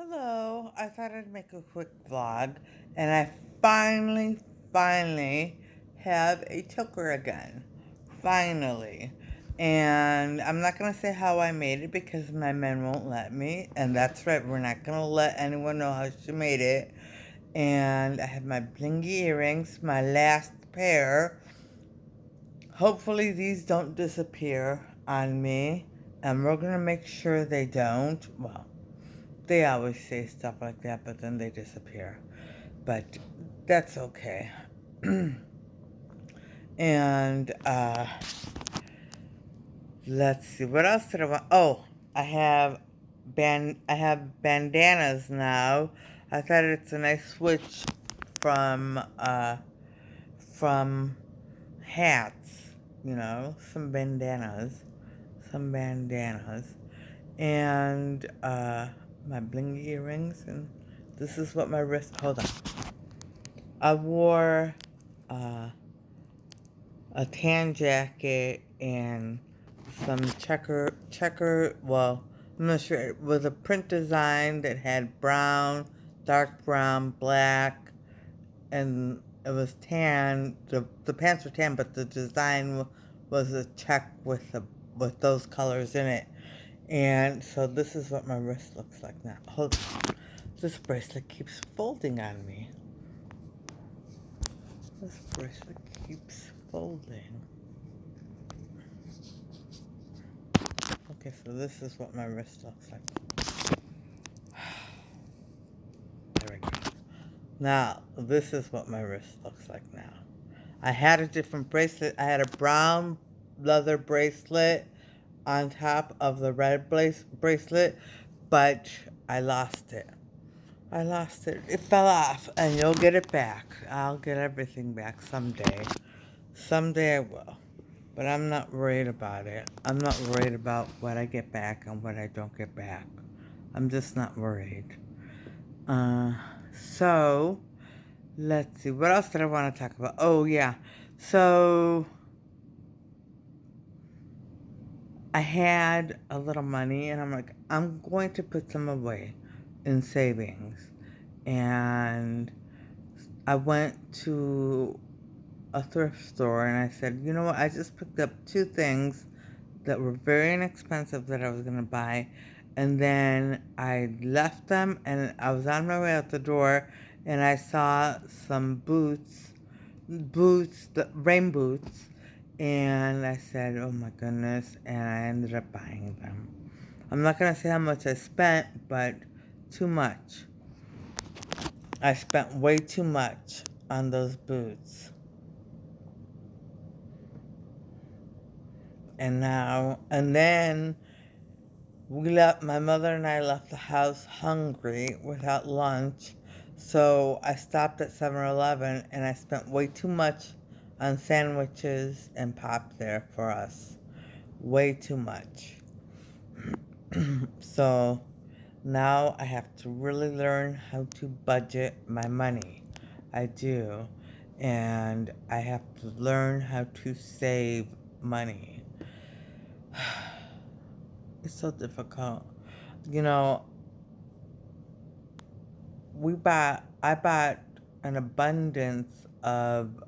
Hello, I thought I'd make a quick vlog, and I finally have a choker again. Finally. And I'm not going to say how I made it because my men won't let me. And that's right, we're not going to let anyone know how she made it. And I have my blingy earrings, my last pair. Hopefully these don't disappear on me. And we're going to make sure they don't. Well, they always say stuff like that, but then they disappear. But that's okay. And let's see, what else did I want? Oh, I have bandanas now. I thought it's a nice switch from from hats. Some bandanas, and my blingy earrings, and this is what my wrist. Hold on. I wore uh, a tan jacket and some well, I'm not sure, it was a print design that had brown, dark brown, black, and it was tan. The pants were tan, but the design was a check with those colors in it. And so this is what my wrist looks like now. Hold on. This bracelet keeps folding on me. This bracelet keeps folding. Okay, so this is what my wrist looks like. There we go. Now, this is what my wrist looks like now. I had a different bracelet. I had a brown leather bracelet on top of the red bracelet, but I lost it. It fell off, and you'll get it back. I'll get everything back someday. Someday I will. But I'm not worried about it. I'm not worried about what I get back and what I don't get back. I'm just not worried. So, let's see. What else did I want to talk about? Oh, yeah. So, I had a little money, and I'm like, I'm going to put some away in savings. And I went to a thrift store, and I said, you know what? I just picked up two things that were very inexpensive that I was going to buy. And then I left them, and I was on my way out the door, and I saw some rain boots, and I said, oh my goodness, and I ended up buying them. I'm not going to say how much I spent, but too much. I spent way too much on those boots. And then my mother and I left the house hungry without lunch. So I stopped at 7-Eleven and I spent way too much on sandwiches and pop there for us. Way too much. So now I have to really learn how to budget my money. I do. And I have to learn how to save money. It's so difficult. You know, I bought an abundance of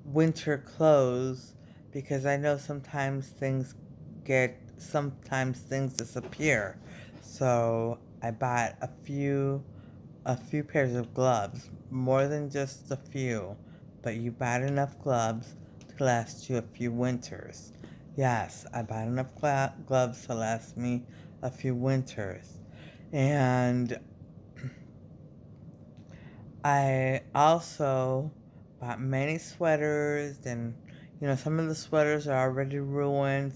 winter clothes because I know sometimes things disappear. So I bought a few pairs of gloves, more than just a few, but you bought enough gloves to last you a few winters. Yes, I bought enough gloves to last me a few winters. And I also bought many sweaters, and some of the sweaters are already ruined,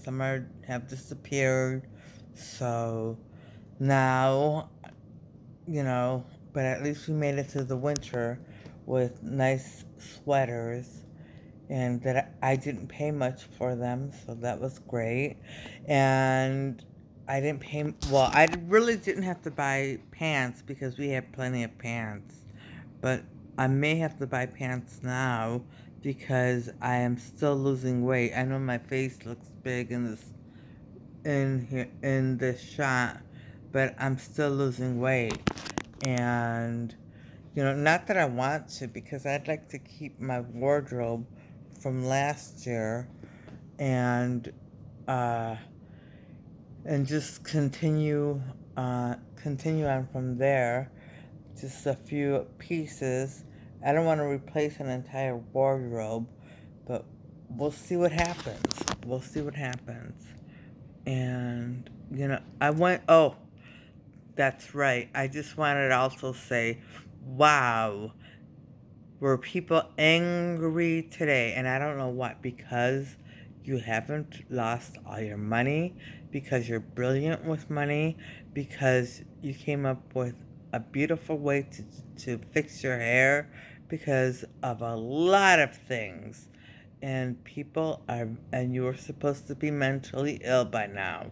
have disappeared. So now, you know, but at least we made it through the winter with nice sweaters, and that I didn't pay much for them, so that was great. And I really didn't have to buy pants because we had plenty of pants. But I may have to buy pants now because I am still losing weight. I know my face looks big in this shot, but I'm still losing weight. And, not that I want to, because I'd like to keep my wardrobe from last year and, uh, and just continue on from there. Just a few pieces. I don't want to replace an entire wardrobe, but we'll see what happens. We'll see what happens. And, oh, that's right. I just wanted to also say, wow, were people angry today? And I don't know what, because you haven't lost all your money, because you're brilliant with money, because you came up with a beautiful way to fix your hair, because of a lot of things. And you were supposed to be mentally ill by now,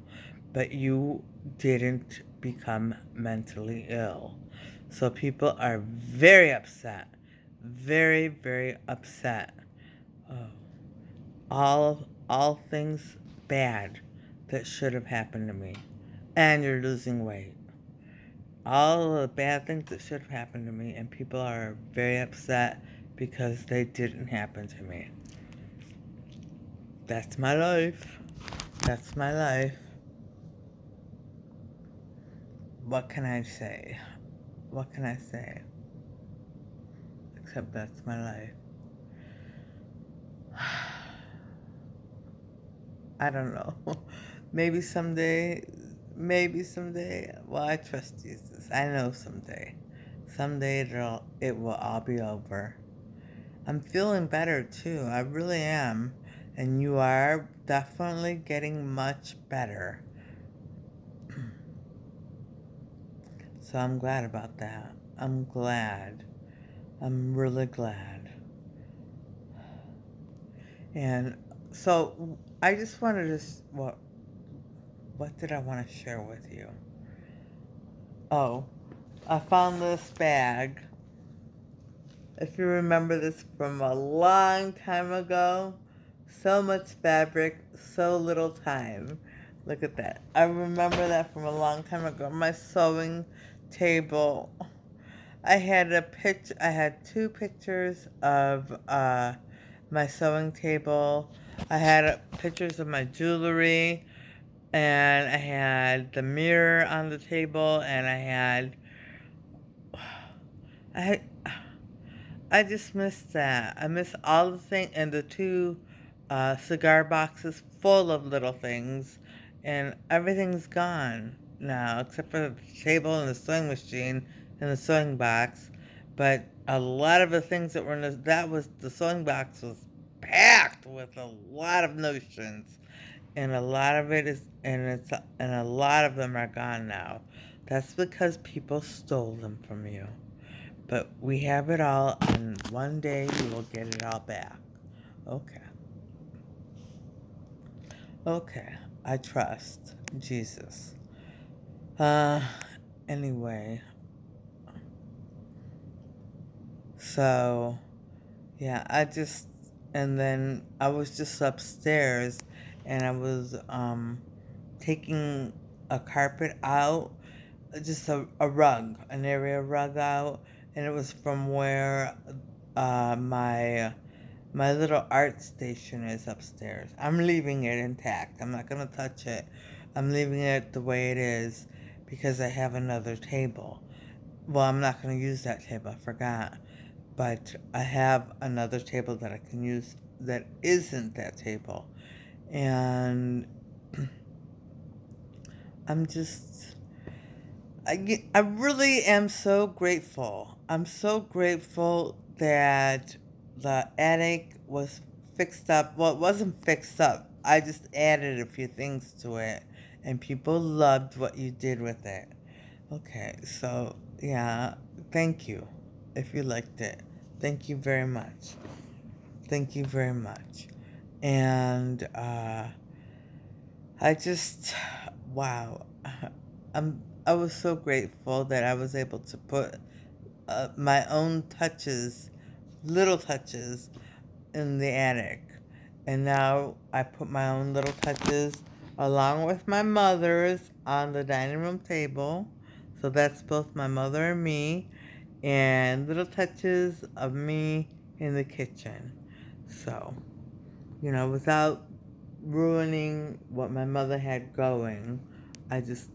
but you didn't become mentally ill. So people are very upset. Very, very upset. Oh, all things bad that should have happened to me. And you're losing weight. All the bad things that should have happened to me, and people are very upset because they didn't happen to me. That's my life. That's my life. What can I say? What can I say? Except that's my life. I don't know. Maybe someday, well, I trust Jesus. I know someday. Someday it will all be over. I'm feeling better too. I really am. And you are definitely getting much better. So I'm glad about that. I'm glad. I'm really glad. And so I just wanted to, what did I want to share with you? Oh, I found this bag. If you remember this from a long time ago, so much fabric, so little time. Look at that. I remember that from a long time ago. My sewing table. I had two pictures of my sewing table. I had pictures of my jewelry, and I had the mirror on the table, and I had, I just missed that. I miss all the things, and the two cigar boxes full of little things, and everything's gone now except for the table and the sewing machine and the sewing box. But a lot of the things that were in the sewing box was packed with a lot of notions, and a lot of it is, and a lot of them are gone now. That's because people stole them from you. But we have it all, and one day we will get it all back. Okay. Okay. I trust Jesus. Uh, anyway. So, yeah, and then I was just upstairs, and I was, taking a carpet out, just a rug, an area rug out, and it was from where, my little art station is upstairs. I'm leaving it intact. I'm not going to touch it. I'm leaving it the way it is because I have another table. Well, I'm not going to use that table. I forgot. But I have another table that I can use that isn't that table. And I'm just, I really am so grateful. I'm so grateful that the attic was fixed up. Well, it wasn't fixed up. I just added a few things to it, and people loved what you did with it. Okay, so yeah, thank you if you liked it. Thank you very much. Thank you very much. And I just, wow. I was so grateful that I was able to put my own touches, little touches, in the attic. And now I put my own little touches along with my mother's on the dining room table. So that's both my mother and me, and little touches of me in the kitchen. So, without ruining what my mother had going, I just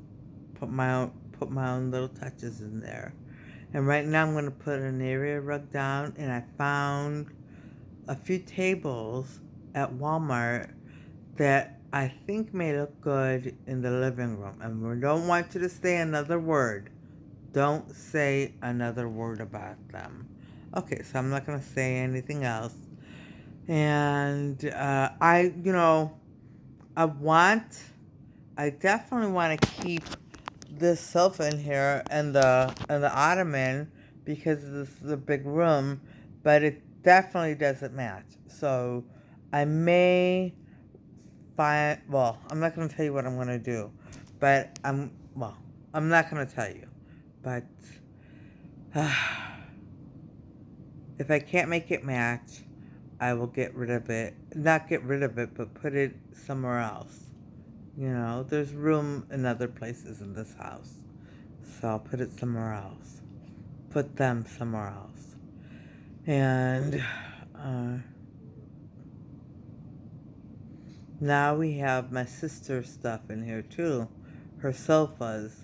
put my own little touches in there. And right now I'm gonna put an area rug down, and I found a few tables at Walmart that I think may look good in the living room. And we don't want you to say another word. Don't say another word about them. Okay, so I'm not gonna say anything else. And I want, I definitely want to keep this sofa in here and the ottoman because this is a big room, but it definitely doesn't match. So I may find. Well, I'm not gonna tell you what I'm gonna do, but I'm not gonna tell you, but if I can't make it match, I will get rid of it. Not get rid of it, but put it somewhere else. There's room in other places in this house. So I'll put it somewhere else. Put them somewhere else. And now we have my sister's stuff in here too. Her sofas.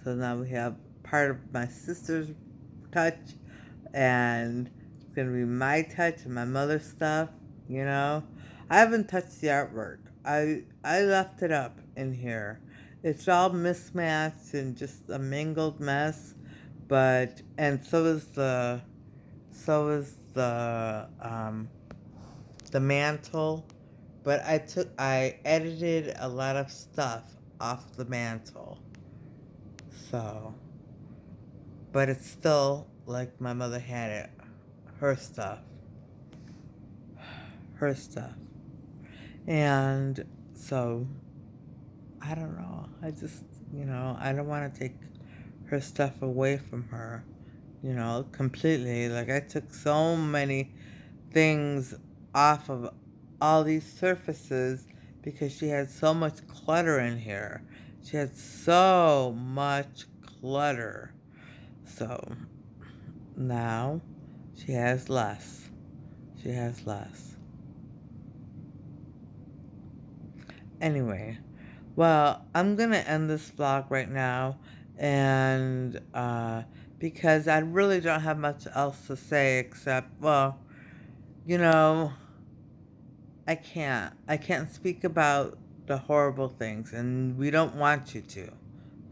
So now we have part of my sister's touch, and it's going to be my touch and my mother's stuff, you know. I haven't touched the artwork. I left it up in here. It's all mismatched and just a mingled mess, but and so is the mantle, but I edited a lot of stuff off the mantle. So, but it's still like my mother had it. Her stuff. Her stuff. And so, I don't know. I just, I don't want to take her stuff away from her, completely. Like, I took so many things off of all these surfaces because she had so much clutter in here. She had so much clutter. So now she has less. She has less. Anyway, well, I'm gonna end this vlog right now, and because I really don't have much else to say except, well, you know, I can't speak about the horrible things, and we don't want you to.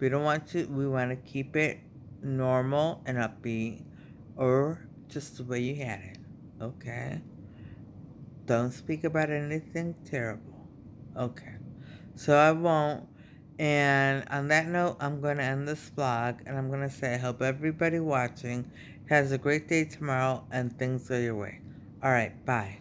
We don't want to. We want to keep it normal and upbeat, or just the way you had it. Okay. Don't speak about anything terrible. Okay. So I won't. And on that note, I'm going to end this vlog, and I'm going to say I hope everybody watching has a great day tomorrow and things go your way. All right. Bye.